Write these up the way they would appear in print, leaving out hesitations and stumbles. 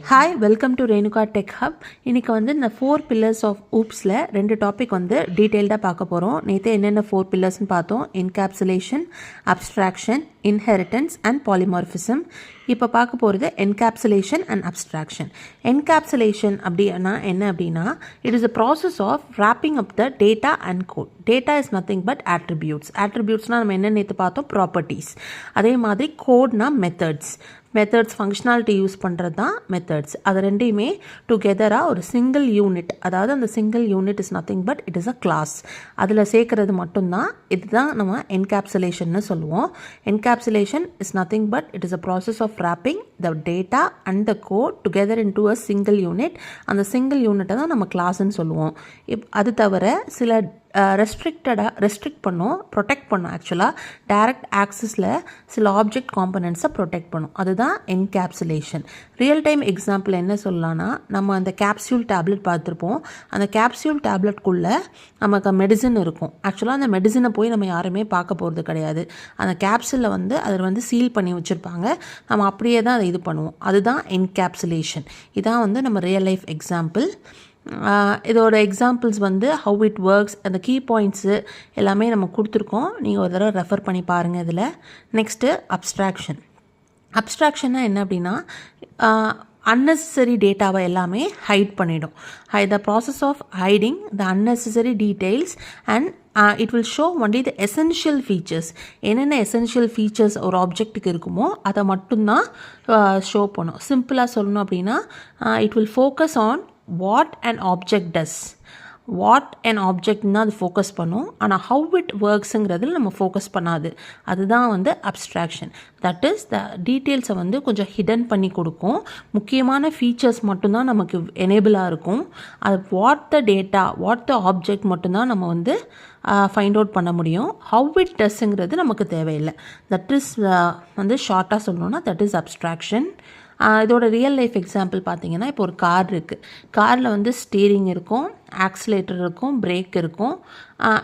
Hi, welcome to Renuka tech hub. இன்றைக்கி வந்து இந்த 4 pillars ஆஃப் ஊப்ஸில் 2 டாபிக் வந்து டீட்டெயில்டாக பார்க்க போகிறோம். நேற்று என்னென்ன 4 பில்லர்ஸ்னு பார்த்தோம். Encapsulation, abstraction, inheritance and polymorphism. இப்போ பார்க்க போகிறது என்கேப்சுலேஷன் அண்ட் அப்ஸ்ட்ராக்ஷன். என்கேப்சுலேஷன் அப்படின்னா என்ன அப்படின்னா, it is a process of wrapping up the data and code. Data is nothing but attributes. attributesனால் நம்ம என்ன நேற்று பார்த்தோம், ப்ராப்பர்ட்டிஸ். அதே மாதிரி கோட்னா மெத்தட்ஸ் ஃபங்க்ஷனாலிட்டி யூஸ் பண்ணுறது தான் மெத்தட்ஸ். அது ரெண்டையுமே டுகெதராக ஒரு சிங்கிள் யூனிட், அதாவது அந்த single unit is nothing but it is a class, அதில் சேர்க்கறது மட்டும்தான். இதுதான் நம்ம என்கேப்சுலேஷன்னு சொல்லுவோம். Encapsulation is nothing but it is a process of wrapping the data and the code together into a single unit. அந்த சிங்கிள் யூனிட்டை தான் நம்ம கிளாஸ்ன்னு சொல்லுவோம். அது தவிர சில ரெஸ்ட்ரிக்ட் பண்ணும், ப்ரொடெக்ட் பண்ணும். ஆக்சுவலாக டைரக்ட் ஆக்சஸில் சில ஆப்ஜெக்ட் காம்பனன்ட்ஸை ப்ரொடெக்ட் பண்ணும். அதுதான் என்கேப்சுலேஷன். ரியல் டைம் எக்ஸாம்பிள் என்ன சொல்லலாம்னா, நம்ம அந்த கேப்சியூல் டேப்லெட் பார்த்துருப்போம். அந்த கேப்சியூல் டேப்லெட்குள்ளே நமக்கு மெடிசன் இருக்கும். ஆக்சுவலாக அந்த மெடிசனை போய் நம்ம யாருமே பார்க்க போகிறது கிடையாது. அந்த கேப்சூலில் வந்து அதில் வந்து சீல் பண்ணி வச்சுருப்பாங்க. நம்ம அப்படியே தான் அதை இது பண்ணுவோம். அதுதான் என்கேப்சுலேஷன். இதான் வந்து நம்ம ரியல் லைஃப் எக்ஸாம்பிள். இதோட எக்ஸாம்பிள்ஸ் வந்து ஹவு இட் ஒர்க்ஸ், அந்த கீ பாயிண்ட்ஸு எல்லாமே நம்ம கொடுத்துருக்கோம். நீங்கள் ஒரு தடவை ரெஃபர் பண்ணி பாருங்கள் இதில். நெக்ஸ்ட்டு அப்ஸ்ட்ராக்ஷன்னா என்ன அப்படின்னா, unnecessary டேட்டாவை எல்லாமே ஹைட் பண்ணிடும். The process of hiding the unnecessary details and it will show only the essential features. என்னென்ன எசென்ஷியல் ஃபீச்சர்ஸ் ஒரு ஆப்ஜெக்ட்டுக்கு இருக்குமோ அதை மட்டும்தான் ஷோ பண்ணும். சிம்பிளாக சொல்லணும் அப்படின்னா, it will focus on what an object does. What and ஆப்ஜெக்ட்னா அது ஃபோக்கஸ் பண்ணும். ஆனால் ஹவு இட் ஒர்க்ஸுங்கிறதுல நம்ம ஃபோக்கஸ் பண்ணாது. அதுதான் வந்து அப்ஸ்ட்ராக்ஷன். தட் இஸ் த டீட்டெயில்ஸை வந்து கொஞ்சம் ஹிடன் பண்ணி கொடுக்கும். முக்கியமான ஃபீச்சர்ஸ் மட்டும்தான் நமக்கு எனேபிளாக இருக்கும். அது வாட் த ஆப்ஜெக்ட் மட்டும்தான் நம்ம வந்து ஃபைண்ட் அவுட் பண்ண முடியும். ஹவு இட் டஸ்ஸுங்கிறது நமக்கு தேவையில்லை. தட் இஸ் வந்து ஷார்ட்டாக சொல்லணும்னா தட் இஸ் அப்ஸ்ட்ராக்ஷன். இதோட ரியல் லைஃப் எக்ஸாம்பிள் பார்த்தீங்கன்னா, இப்போ ஒரு கார் இருக்குது. காரில் வந்து ஸ்டீரிங் இருக்கும், ஆக்சிலேட்டர் இருக்கும், பிரேக் இருக்கும்.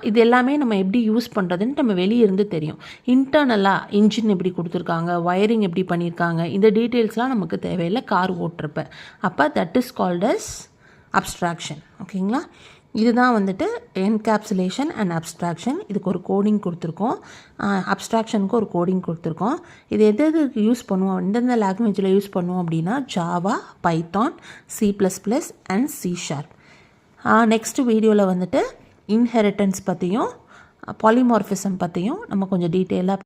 இது எல்லாமே நம்ம எப்படி யூஸ் பண்ணுறதுன்னு நம்ம வெளியே இருந்து தெரியும். இன்டர்னலாக இன்ஜின் எப்படி கொடுத்துருக்காங்க, வயரிங் எப்படி பண்ணியிருக்காங்க, இந்த டீட்டெயில்ஸ்லாம் நமக்கு தேவையில்லை கார் ஓட்டுறப்ப. அப்போ that is called as abstraction. ஓகேங்களா? இதுதான் வந்துட்டு என்கேப்சுலேஷன் அண்ட் அப்ஸ்ட்ராக்ஷன். இதுக்கு ஒரு கோடிங் கொடுத்துருக்கோம். அப்ஸ்ட்ராக்ஷனுக்கு ஒரு கோடிங் கொடுத்துருக்கோம். இது எதுக்கு யூஸ் பண்ணுவோம், எந்தெந்த லாங்குவேஜில் யூஸ் பண்ணுவோம் அப்படின்னா, Java, Python, C++ and C#. Next வீடியோவில் வந்துட்டு இன்ஹெரிட்டன்ஸ் பற்றியும் பாலிமார்ஃபிசம் பற்றியும் நம்ம கொஞ்சம் டீட்டெயிலாக